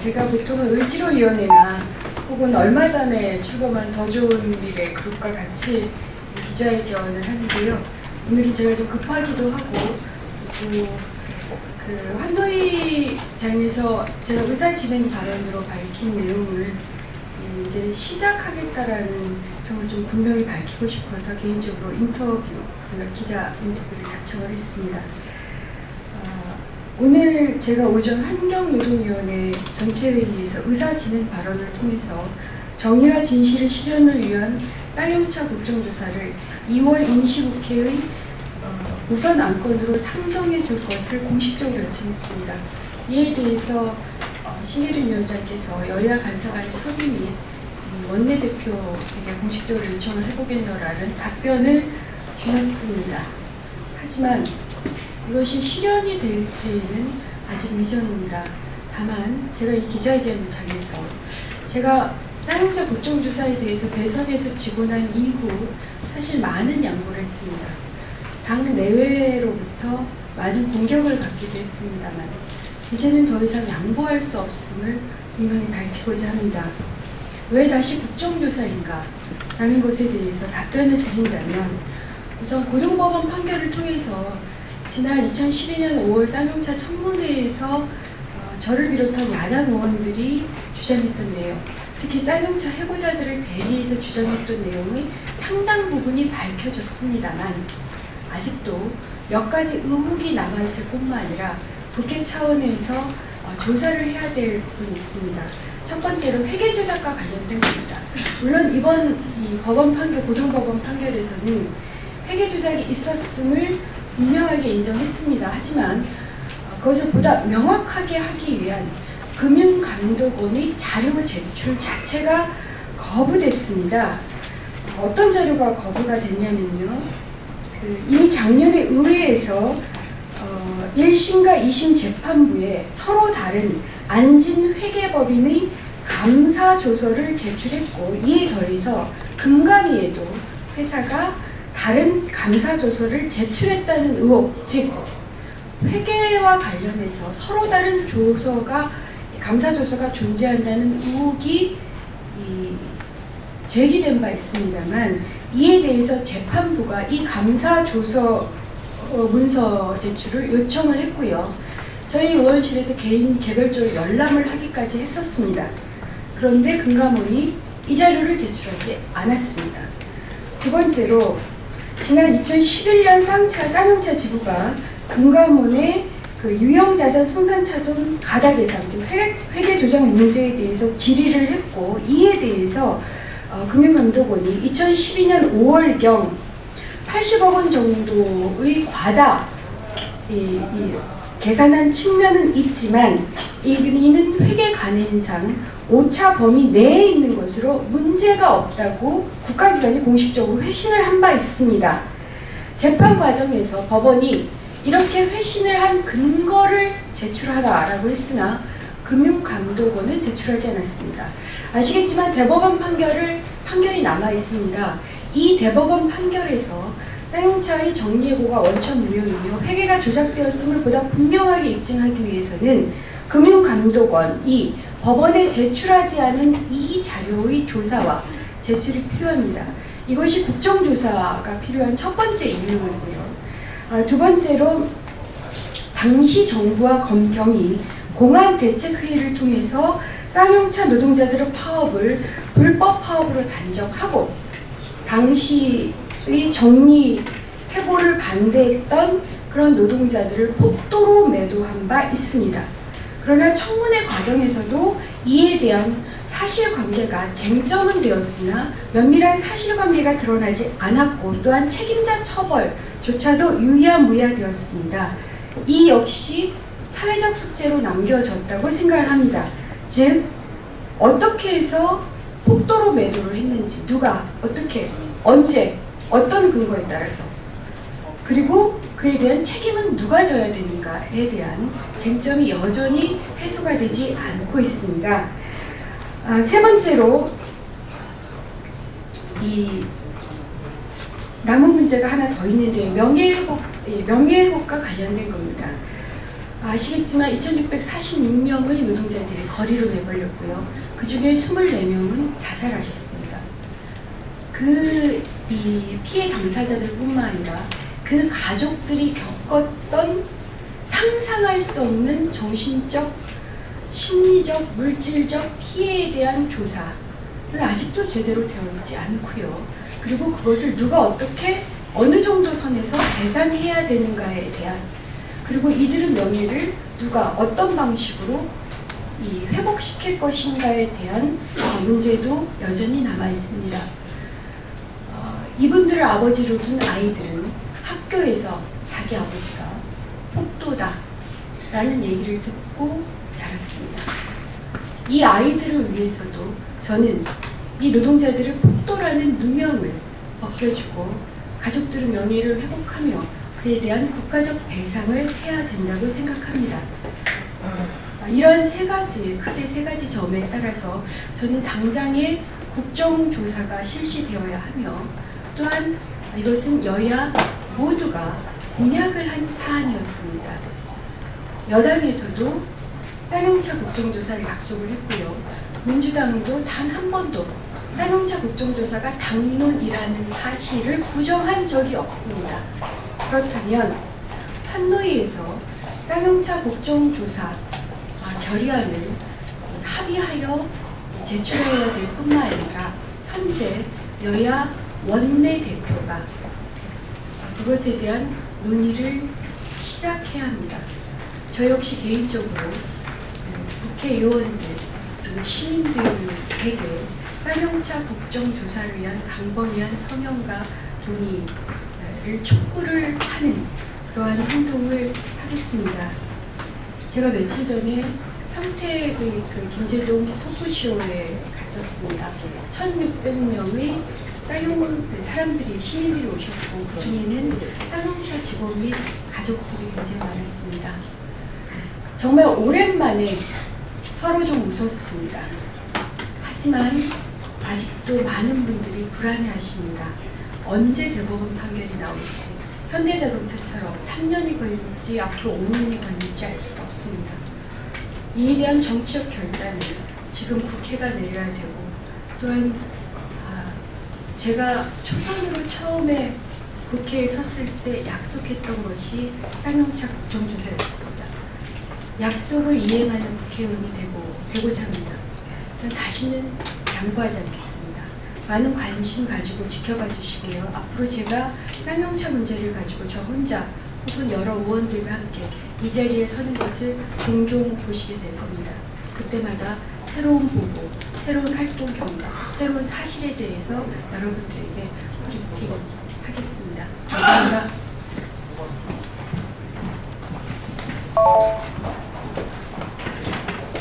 제가 보통은 을지로위원회나 혹은 얼마 전에 출범한 더 좋은 미래 그룹과 같이 기자회견을 하는데요. 오늘은 제가 좀 급하기도 하고 그 환노위장에서 제가 의사진행 발언으로 밝힌 내용을 이제 시작하겠다라는 점을 좀 분명히 밝히고 싶어서 개인적으로 기자 인터뷰를 자청을 했습니다. 오늘 제가 오전 환경노동위원회 전체회의에서 의사진행 발언을 통해서 정의와 진실의 실현을 위한 쌍용차 국정조사를 2월 임시국회의 우선 안건으로 상정해 줄 것을 공식적으로 요청했습니다. 이에 대해서 신계륜 위원장께서 여야 간사 간의 협의 및 원내대표에게 공식적으로 요청을 해보겠노라는 답변을 주셨습니다. 하지만 이것이 실현이 될지는 아직 미정입니다. 다만 제가 이 기자회견을 통해서 제가 쌍용차 국정조사에 대해서 대선에서 지고 난 이후 사실 많은 양보를 했습니다. 당 내외로부터 많은 공격을 받기도 했습니다만 이제는 더 이상 양보할 수 없음을 분명히 밝히고자 합니다. 왜 다시 국정조사인가? 라는 것에 대해서 답변을 드린다면 우선 고등법원 판결을 통해서 지난 2012년 5월 쌍용차 청문회에서 저를 비롯한 야당 의원들이 주장했던 내용, 특히 쌍용차 해고자들을 대리해서 주장했던 내용의 상당 부분이 밝혀졌습니다만 아직도 몇 가지 의혹이 남아있을 뿐만 아니라 국회 차원에서 조사를 해야 될 부분이 있습니다. 첫 번째로 회계 조작과 관련된 겁니다. 물론 이번 이 법원 판결, 고등법원 판결에서는 회계 조작이 있었음을 분명하게 인정했습니다. 하지만 그것을 보다 명확하게 하기 위한 금융감독원의 자료 제출 자체가 거부됐습니다. 어떤 자료가 거부가 됐냐면요. 이미 작년에 의회에서 1심과 2심 재판부에 서로 다른 안진 회계법인의 감사 조서를 제출했고 이에 더해서 금감위에도 회사가 다른 감사 조서를 제출했다는 의혹, 즉 회계와 관련해서 서로 다른 조서가 감사 조서가 존재한다는 의혹이 제기된 바 있습니다만 이에 대해서 재판부가 이 감사 조서 문서 제출을 요청을 했고요. 저희 의원실에서 개별적으로 열람을 하기까지 했었습니다. 그런데 금감원이 이 자료를 제출하지 않았습니다. 두 번째로 지난 2011년 쌍용차 지부가 금감원의 그 유형자산 손상차손 가다 계산, 즉 회계 조작 문제에 대해서 질의를 했고 이에 대해서 금융감독원이 2012년 5월경 80억 원 정도의 과다 계산한 측면은 있지만 이는 회계 관행상 오차 범위 내에 있는 것으로 문제가 없다고 국가기관이 공식적으로 회신을 한 바 있습니다. 재판 과정에서 법원이 이렇게 회신을 한 근거를 제출하라라고 했으나 금융감독원은 제출하지 않았습니다. 아시겠지만 대법원 판결이 남아 있습니다. 이 대법원 판결에서 쌍용차의 정리해고가 원천 무효이며 회계가 조작되었음을 보다 분명하게 입증하기 위해서는 금융감독원이 법원에 제출하지 않은 이 자료의 조사와 제출이 필요합니다. 이것이 국정조사가 필요한 첫 번째 이유이고요. 두 번째로 당시 정부와 검경이 공안대책회의를 통해서 쌍용차 노동자들의 파업을 불법 파업으로 단정하고 당시의 정리 해고를 반대했던 그런 노동자들을 폭도로 매도한 바 있습니다. 그러나 청문회 과정에서도 이에 대한 사실관계가 쟁점은 되었으나 면밀한 사실관계가 드러나지 않았고 또한 책임자 처벌조차도 유야무야되었습니다. 이 역시 사회적 숙제로 남겨졌다고 생각을 합니다. 즉 어떻게 해서 폭도로 매도를 했는지, 누가, 어떻게, 언제, 어떤 근거에 따라서, 그리고 그에 대한 책임은 누가 져야 되는가에 대한 쟁점이 여전히 해소가 되지 않고 있습니다. 세 번째로 이 남은 문제가 하나 더 있는데요. 명예회복과 관련된 겁니다. 아시겠지만 2646명의 노동자들이 거리로 내몰렸고요. 그 중에 24명은 자살하셨습니다. 이 피해 당사자들뿐만 아니라 그 가족들이 겪었던 상상할 수 없는 정신적, 심리적, 물질적 피해에 대한 조사는 아직도 제대로 되어 있지 않고요. 그리고 그것을 누가 어떻게 어느 정도 선에서 배상해야 되는가에 대한, 그리고 이들의 명예를 누가 어떤 방식으로 회복시킬 것인가에 대한 문제도 여전히 남아 있습니다. 이분들을 아버지로 둔 아이들은 학교에서 자기 아버지가 폭도다 라는 얘기를 듣고 자랐습니다. 이 아이들을 위해서도 저는 이 노동자들을 폭도라는 누명을 벗겨주고 가족들의 명예를 회복하며 그에 대한 국가적 배상을 해야 된다고 생각합니다. 이런 크게 세 가지 점에 따라서 저는 당장의 국정조사가 실시되어야 하며, 또한 이것은 여야 모두가 공약을 한 사안이었습니다. 여당에서도 쌍용차 국정조사를 약속을 했고요. 민주당도 단 한 번도 쌍용차 국정조사가 당론이라는 사실을 부정한 적이 없습니다. 그렇다면 판노위에서 쌍용차 국정조사 결의안을 합의하여 제출해야 될 뿐만 아니라 현재 여야 원내대표가 그것에 대한 논의를 시작해야 합니다. 저 역시 개인적으로 국회의원들 그리고 시민들에게 쌍용차 국정조사를 위한 강범위한 서명과 동의를 촉구를 하는 그러한 행동을 하겠습니다. 제가 며칠 전에 평택의 김제동 토크쇼에 갔었습니다. 1,600명의 사람들이, 시민들이 오셨고, 그 중에는 쌍용차 직원 및 가족들이 굉장히 많았습니다. 정말 오랜만에 서로 좀 웃었습니다. 하지만 아직도 많은 분들이 불안해하십니다. 언제 대법원 판결이 나올지, 현대자동차처럼 3년이 걸릴지 앞으로 5년이 걸릴지 알 수가 없습니다. 이에 대한 정치적 결단을 지금 국회가 내려야 되고, 또한 제가 초선으로 처음에 국회에 섰을 때 약속했던 것이 쌍용차 국정조사였습니다. 약속을 이행하는 국회의원이 되고자 합니다. 다시는 양보하지 않겠습니다. 많은 관심 가지고 지켜봐 주시고요. 앞으로 제가 쌍용차 문제를 가지고 저 혼자 혹은 여러 의원들과 함께 이 자리에 서는 것을 종종 보시게 될 겁니다. 그때마다 새로운 보고, 새로운 활동 경과, 새로운 사실에 대해서 여러분들에게 보도록 하겠습니다. 감사합니다.